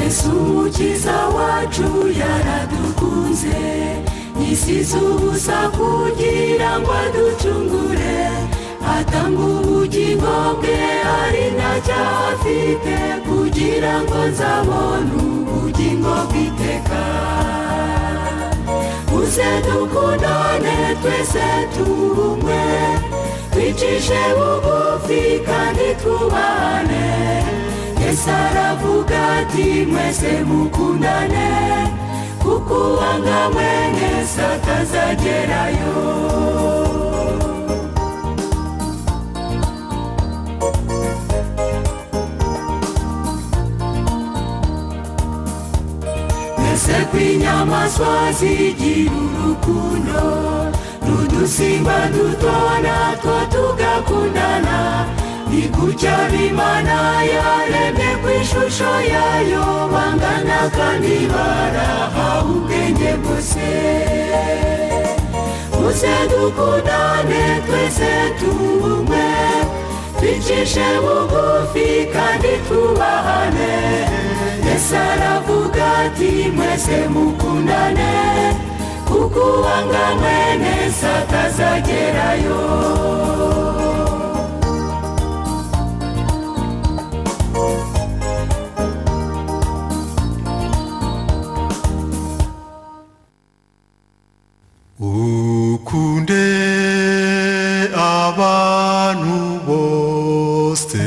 Yesu umukiza wacu yaradukunze, yisize ubusa kugira ngo aducungure, atanga ubugingo bwe ari ntacyo afite, kugira ngo nzabone ubugingo bw'iteka. Muze dukundane twese tubumwe, twicishe bugufi kandi twubahane. Yesu aravuga ati mwese mukundane, kuko uwanga mwene se atazagerayo. Mwese kw'inyamaswa zigira urukundo, n'udusimba duto natwo tugakundana, ni gutya Imana yaremye kw'ishusho yayo, bangana kandi barahawe ubwenge bwose. Muze dukundane twese tubumwe, twicishe bugufi kandi twubahane. Yesu aravuga ati mwese mukundane, kuko uwanga mwene se atazagerayo. Ukunde abantu bose,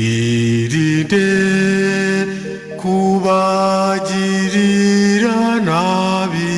wirinde kubagirira nabi.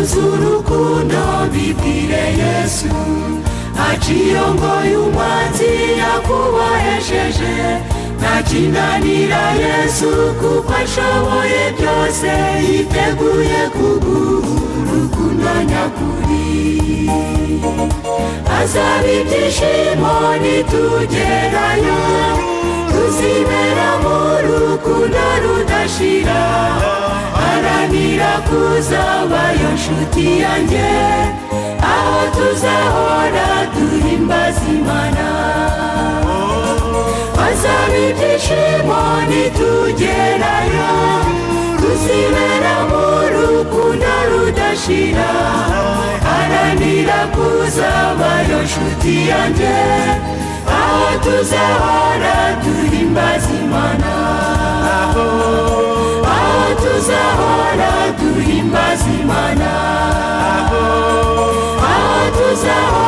Urukundo bibwire Yesu, aciyongoye umwanzi yakubohesheje, ntakinanira Yesu kuko ashoboye byose, yiteguye kuguha urukundo nyakuri. Azaba ibyishimo nitugerayo, tuzibera mu rukundo rudashira, haranira kuzabayo nshuti yanjye, aho tuzahora duhimbaza Imana. Hazaba ibyishimo nitugerayo, tuzibera mu rukundo rudashira, haranira kuzabayo nshuti yanjye, aho tuzahora duhimbaza Imana. Aho tuzahora duhimbaza Imana, aho tuzahora